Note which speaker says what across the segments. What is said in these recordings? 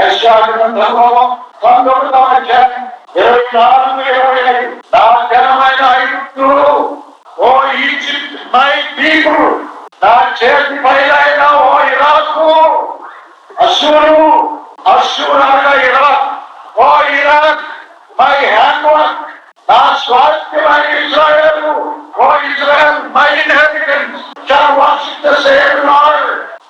Speaker 1: యెషయా గ్రంథంలో 19వ అధ్యాయం 24-25 నా జనమైన ఐగుప్తు, ఓ ఈజిప్ట్ మై పీపుల్, నా చేతి పైలైన ఓ ఇరాకు, అశ్షూరు అనగా ఇరాక్, ఓ ఇరాక్ మై హ్యాండ్ వర్క్, నా స్వాస్థ్యమైన ఇజ్రాయేలు, ఓ Israel my inheritance shall worship the same Lord.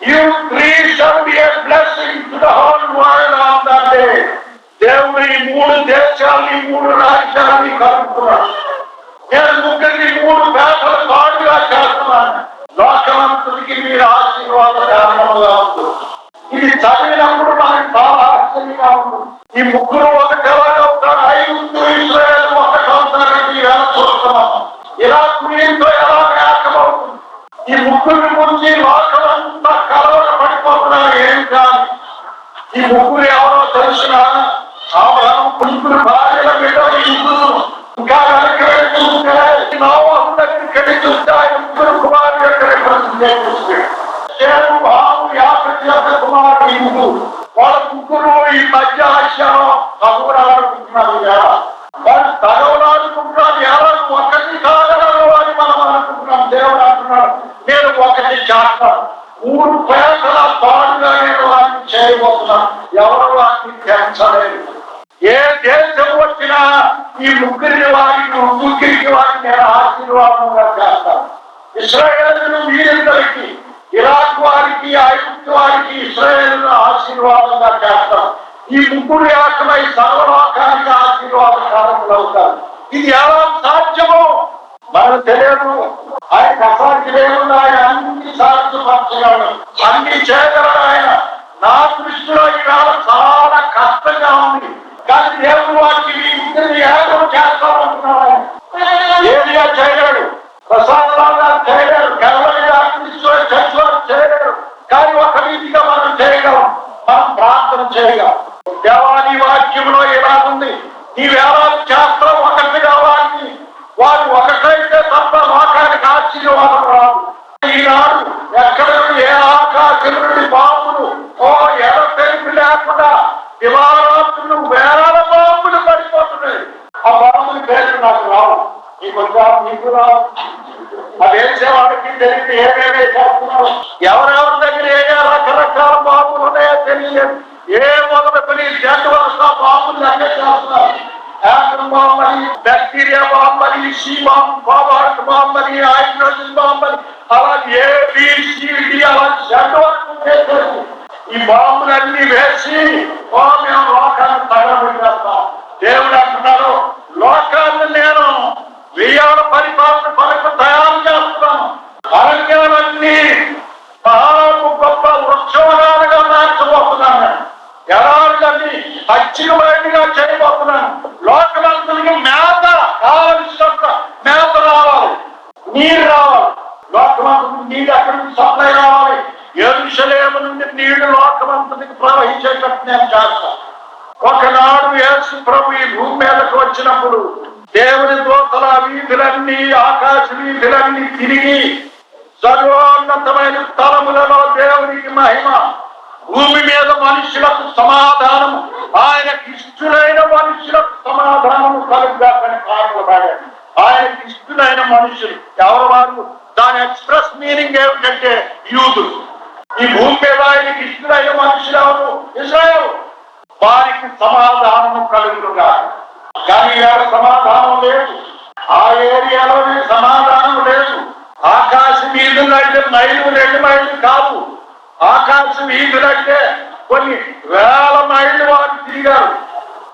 Speaker 1: You three shall be a blessing to the whole world on that day. దేవుడు ఈ 3 దేశాలని 3 రాజ్యాలని కలుపుతున్నాడు. నేను ముగ్గురిని 3 పేటల కాడుగా చేస్తున్నాను. లోకమంతటికి మీరు ఆశీర్వాద కారణంగా ఉంటుంది. ఇది చదివినప్పుడు మనకు చాలా ఆశ్చర్యంగా ఉంటుంది. ఈ ముగ్గురు ఒకటెలాగా అవుతారు, ఐగుప్తు ఇశ్రాయేలు ఒకటవుతారని ఎలా చూస్తున్నాము. ఇరాక్ మీతో ఎలా ఏకమవుతుంది. ఈ ముగ్గురు గురించి లోకమంతా కలవర పడిపోతున్నారు. ఏం కాదు. ఈ ముగ్గురు ఎవరో తెలిసిన అబ్రహాము ముగ్గురు భార్యల బిడ్డలు ముగ్గురు. ఇంకా వెనక్కి వెళ్తుంటే నోవహు దగ్గరికి చూస్తే ముగ్గురు కుమారుల యొక్క రిప్రజెంటేటివ్స్. షేము, హాము, యాఫెతు యొక్క కుమారుడు ముగ్గురు. వాళ్ళ ముగ్గురు ఈ మధ్య ఆసియాలో తగులాడుకుంటున్నారు. వాళ్ళు తగవలాడుకుంటున్నారు. ఎవరు ఒకటి కాగలరు అని మనం అనుకుంటున్నాం. దేవుడు అంటున్నాడు, నేను ఒకటి చేస్తాను. 3 పేటల పాడుగా నేను వాటిని చేయబోతున్నాను. ఎవరు వాటిని పెంచలేదు. ఏ దేశం వచ్చినా ఈ ముగ్గురికి వారిని నేను ఆశీర్వాదంగా చేస్తాను. ఇశ్రాయేలు వీరందరికీ, ఇరాక్ వారికి, ఐగుప్తు వారికి ఇశ్రాయేలు ఆశీర్వాదంగా చేస్తాను. ఈ ముగ్గురు ఏకమై సర్వలోకానికి ఆశీర్వాదకారకులు అవుతారు. ఇది ఎలా సాధ్యమో మనకు తెలియదు. ఆయన అసాధ్యమేముంది. ఆయన అన్ని సాధ్యపరచగలడు, అన్ని చేయగలడు. ఆయన నా దృష్టిలో ఈవేళ చాలా కష్టంగా ఉంది. కానీ దేవుడు వారికి ఇద్దరిని ఏకం చేస్తామంటున్నాడు. ఏరియా చేయలేడు, ప్రసాదరావు గారు చేయలేరు, గెలవని చేయలేరు. కానీ ఒక రీతిగా మనం చేయగలం. మనం ప్రార్థన చేయగలం. దేవాని వాక్యంలో ఎలా ఉంది, నీవేలా చేస్తావు ఒకటిగా వారిని. వారు ఒకటైతే తప్ప లోకానికి ఆశీర్వాదం రాదు. ఈనాడు ఎక్కడ ఏ ఆకాశం నుండి బాంబులు, ఎడతెరిపి లేకుండా దివారాత్రులు వేల బాంబులు పడిపోతున్నాయి. ఆ బాంబులు పేరు నాకు రావు, నీకు రావు. అది వేసేవాడికి తెలియదు ఏమేమే చేస్తున్నావు. ఎవరెవరి దగ్గర ఏ రకరకాల బాంబులు ఉన్నాయో తెలియలేదు. ఏ మొదలుకొని జెట్ వర్ష బాంబులు లెక్క చేస్తున్నారు. యాటమ్ బాంబ్ అని, బ్యాక్టీరియా బాంబ్ అని, సి బాంబ్, కోబాల్ట్ బాంబ్ అని, హైడ్రోజన్ బాంబ్ అని, అలా ఏబిసిడి అలా జెట్ వరకు చేశారు. ఈ బాంబులన్నీ వేసి మేము లోకాన్ని తగలబెట్టేస్తాం. దేవుడు అంటున్నారు, లోకాన్ని నేను వెయ్యాల పరిపాలన కొరకు తయారు చేస్తున్నాను. అరణ్యాలన్నీ గొప్ప వృక్షవనాలుగా మార్చబోతున్నాను. ఎడారులన్నీ పచ్చిక బయటగా చేయబోతున్నాను. లోకమంతరికి మేత కావలసినంత మేత రావాలి, నీరు రావాలి. లోకమంతరికి నీళ్ళు ఎక్కడి నుంచి సప్లై రావాలి. యెరూషలేము నుండి నీళ్లు లోకమంతరికి ప్రవహించేటట్టు నేను చేస్తాను. ఒకనాడు యేసు ప్రభు ఈ భూమి మీదకు వచ్చినప్పుడు దేవుని దూతల వీధులన్నీ, ఆకాశ వీధులన్నీ తిరిగి సర్వోన్నతమైన స్థలములలో దేవునికి మహిమ, భూమి మీద మనుషులకు సమాధానము, ఆయనకి ఇష్టలైన మనుషులకు సమాధానము కలుగుగాకని పాటలు పాడారు. ఆయనకి ఇష్టలైన మనుషులు ఎవరు వారు? దాని ఎక్స్ప్రెస్ మీనింగ్ ఏమిటంటే యూదులు. ఈ భూమి మీద ఆయనకి ఇష్టలైన మనుషులు ఎవరు? ఇశ్రాయేలు. వారికి సమాధానము కలుగుగా. కానీ వేరే సమాధానం లేదు. ఆ ఏరియాలోనే సమాధానం లేదు. ఆకాశ వీధులు అంటే మైలు 2 మైళ్ళు కాదు. ఆకాశ వీధులంటే కొన్ని వేల మైళ్ళు వారు తిరిగారు.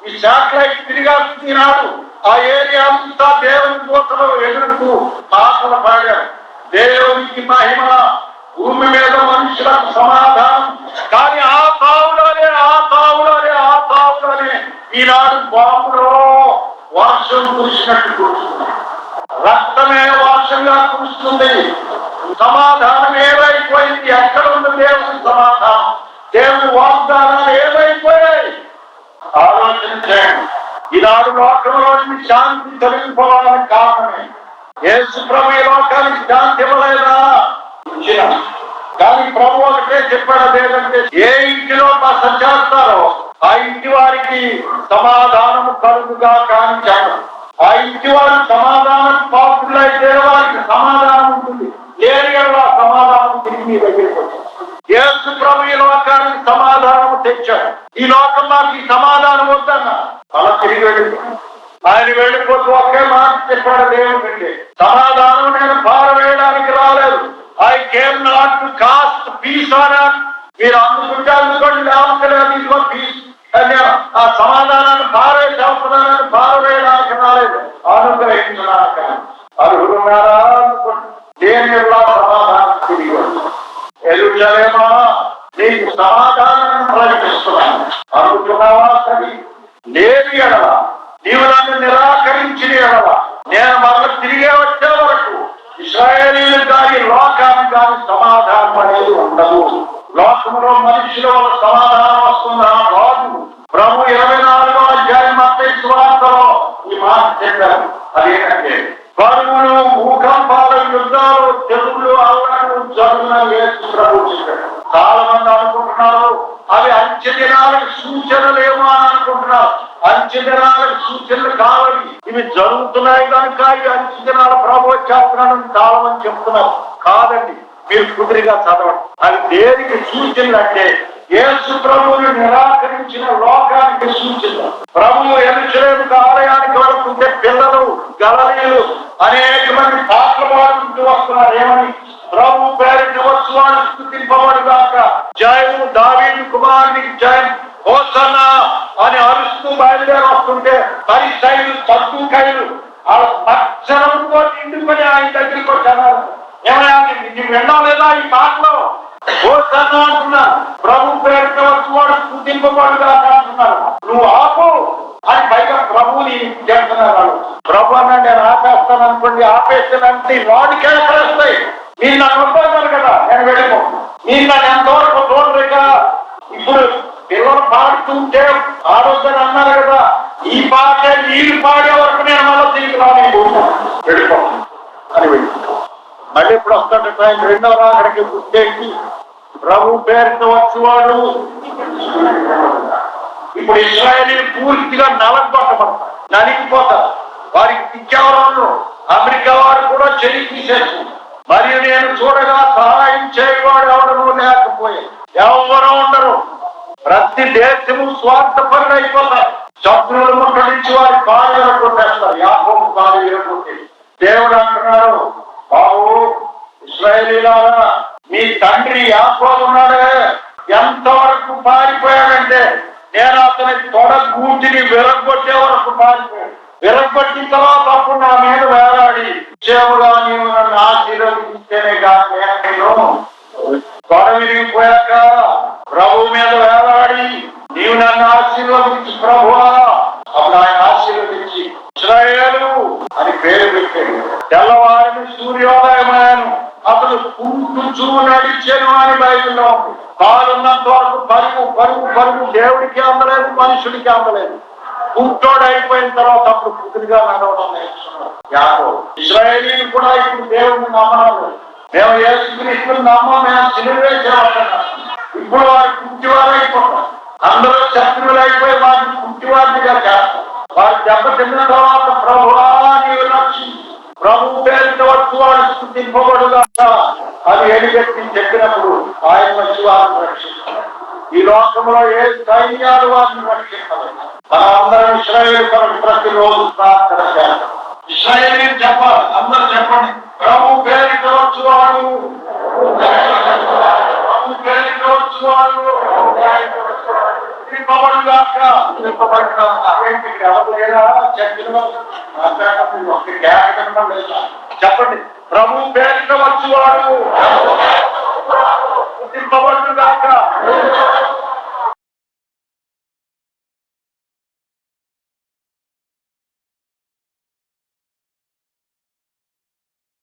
Speaker 1: ఈ శాటిలైట్ తిరిగారు. తినాడు ఆ ఏరియా అంతా దేవుని దూతలు ఎదురుకు పాటలు పాడారు. దేవునికి మహిమ, భూమి మీద మనుషులకు సమాధానం. కానీ ఆ తావులోనే ఈనాడు బాంబులో వర్షం కురిసినట్టు కురుస్తుంది. రక్తమే వర్షంగా కురుస్తుంది. సమాధానం ఏమైపోయింది? ఎక్కడ ఉంది దేవుని సమాధానం? దేవుని వాగ్దానాలు ఏమైపోయాయి? ఆలోచన చేయండి. ఈనాడు లోకంలో శాంతి తొలగిపోవడానికి కారణమే యేసు ప్రభు ఈ లోకానికి శాంతి ఇవ్వలేదా? ఇచ్చిన. కానీ ప్రభు ఒకటే చెప్పాడు, అదేంటంటే ఏ ఇంటిలో బస చేస్తారో ఆ ఇంటి వారికి సమాధానము కలుగుగా కానీ చెప్పడం. ఆ ఇంటి వారి సమాధానం పాత్రులైతే వారికి సమాధానం ఉంటుంది, లేని సమాధానం తిరిగి మీ దగ్గరికి వచ్చింది. యేసు ప్రభు ఈ లోకానికి సమాధానం తెచ్చాడు. ఈ లోకం నాకు ఈ సమాధానం వద్దన్న అలా తిరిగి వెళ్ళిపోయాడు. ఆయన వెళ్ళిపోతూ ఒకే మాట చెప్పాడు, దేవుడికి సమాధానం నేను పారవేయడానికి రాలేదు. I came not to cast peace on earth. మీరు అందుకుంటే అందుకోండి, లేవట్లేదు ఇదిగో పీస్. ఆ సమాధానాన్ని పారవేయడానికి రాలేదు, అనుగ్రహించడానికి అర్హులున్నారా అనుకోండి. దేని సమాధానం తిరిగి ఎదుర్చలేమా నీకు సమాధానం ప్రకటిస్తున్నాను అనుకున్నావా? సరి లేని ఎడల, నీవు నన్ను నిరాకరించిన ఎడల నేను మరల తిరిగే వచ్చే వరకు ఇశ్రాయేలీలు కానీ లోకానికి కానీ సమాధానం అనేది ఉండదు. లోకంలో మనుషుల సమాధానం వస్తుందా? రాదు. ప్రభు 24వ అధ్యాయం మత్తయి సువార్తలో ఈ మాట చెప్పారు. అదేంటంటే కరువులు, భూకంపాలు, యుద్ధాలు, తెగుళ్ళు, అల్లలు జరుగున యేసు ప్రభు చెప్పాడు. చాలా మంది అనుకుంటున్నారు అవి అంచె దినాలకు సూచనలేమో అని అనుకుంటున్నారు. అంచె దినాలకు సూచనలు కావాలి, ఇవి జరుగుతున్నాయి కనుక ఈ అంచె దినాల ప్రభు చేస్తున్నాడని చాలా మంది చెప్తున్నారు. కాదండి, మీరు కుదిరిగా చదవండి. అవి దేనికి సూచనలు అంటే యేసు ప్రభువుని నిరాకరించిన లోకానికి సూచన. ప్రభువు యెరూషలేము ఆలయానికి వరకుంటే పిల్లలు, గలలీలు అనేక మంది పాటలు పాడుకుంటూ వస్తున్నారు. ఏమని? ప్రభు పేరిట ఉత్సవాన్ని స్తుతింపబడు గాక, జయము దావీదు కుమారునికి జయం, హోసన్నా అని అరుస్తూ బయలుదేరి వస్తుంటే పరిసయ్యులు, సద్దూకయ్యులు వాళ్ళ తక్షణంతో నిండుకొని ఆయన దగ్గరికి వచ్చారు. ఏమయ్యా నీకు విన్నావు లేదా ఈ పాటలో? హోసన్నా అంటున్నారు. ప్రభు పేరిట ఉత్సవాన్ని స్తుతింపబడు గాక అంటున్నారు. నువ్వు ఆపు అని పైగా ప్రభువుని చేస్తున్నారు. ప్రభు అన్నా నేను ఆపేస్తాను అనుకోండి, ఆపేస్తానంటే వాడికి ఎక్కడేస్తాయి. మీరు నన్ను వద్దన్నారు కదా, నేను వెళ్ళిపో. మీరు నన్ను ఎంతవరకు చూడలేక ఇప్పుడు పిల్లలు పాడుతుంటే ఆరోగ్యం అన్నారు కదా, ఈ పాట నీళ్ళు పాడే వరకు నేను మళ్ళీ తిరిగి రాని వెళ్ళిపో అని వెళ్ళిపో. మళ్ళీ ఇప్పుడు వస్తాడు ఆయన రెండవ రాకడికి గుర్తేసి ప్రభు పేరుతో వచ్చేవాడు. ఇప్పుడు ఇశ్రాయేలీలు పూర్తిగా నలగొట్టబడతారు, నలిగిపోతారు. వారికి పిచ్చేవారు అమెరికా వారు కూడా చెయ్యి తీసేస్తుంది. మరియు నేను చూడగా సహాయం చేయవాడు ఎవడను లేకపోయాడు. ఎవరు ఉండరు. ప్రతి దేశము స్వార్థపరులు అయిపోతారు. శత్రువుల ముట్ట నుంచి వారి కాళ్ళు ఎరగొట్టేస్తారు. యాకోబు కాళ్ళు ఎరగొట్టి దేవుడు అంటున్నాడు, బాబు ఇశ్రాయేలీలారా, మీ తండ్రి యాకోబు ఉన్నాడే ఎంతవరకు పారిపోయాడంటే నేను అతని తొడ గూటిని విరగొట్టే వరకు పారిపోయాడు. విరగొట్టిన తర్వాత అప్పుడు నా మీద వేలాడి చేవుగా నీవు నన్ను ఆశీర్వదిస్తేనే కానీ నేను తొడ విరిగిపోయాక ప్రభు మీద వేలాడి నీవు నన్ను ఆశీర్వదించి ప్రభువా, అప్పుడు ఆయన ఆశీర్వదించి ఇశ్రాయేలు అని పేరు పెట్టాడు. తెల్లవారిని సూర్యోదయమాయను అతను కుంటుచూ నడిచాను అని బైబిల్లో ఉంది. కాలున్నంత వరకు పరుగు పరుగు పరుగు, దేవుడికి అందలేదు, మనుషుడికి అందలేదు. కుంటోడు అయిపోయిన తర్వాత అప్పుడు కుదురుగా నడవడం నేర్చుకున్నాడు యాకోబు. ఇశ్రాయేలీలు కూడా ఇప్పుడు దేవుడిని నమ్మడం. మేము యేసుక్రీస్తుని నమ్మం, మేము సిలువే చేయాలన్నాం. ఇప్పుడు వారు కుంటివారు అయిపోతారు. అందరూ శత్రువులు అయిపోయి వారిని కుంటివారిగా చేస్తారు. వారు దెబ్బతిన్న తర్వాత ప్రభువా నీవు రక్షించు, ప్రభు పేరుతో వచ్చి వాడు స్తుతింపబడుగా అది ఎడిగట్టి చెప్పినప్పుడు ఆయన వచ్చి వారిని రక్షిస్తారు. ఈ లోకంలో ఏ సైన్యాలు వారిని రక్షిస్తారు. మనం అందరం ఇశ్రాయేలు కొరకు ప్రతిరోజు ప్రార్థన చేస్తాం. ఇశ్రాయేలు చెప్పాలి, అందరూ చెప్పండి, ప్రభు పేరుతో వచ్చువాడు, ప్రభు పేరుతో వచ్చువాడు ఎవరు లేదా చెప్పిన చెప్పండి. ప్రభు పేరుతో వచ్చువాడు స్తుతింపబడుగా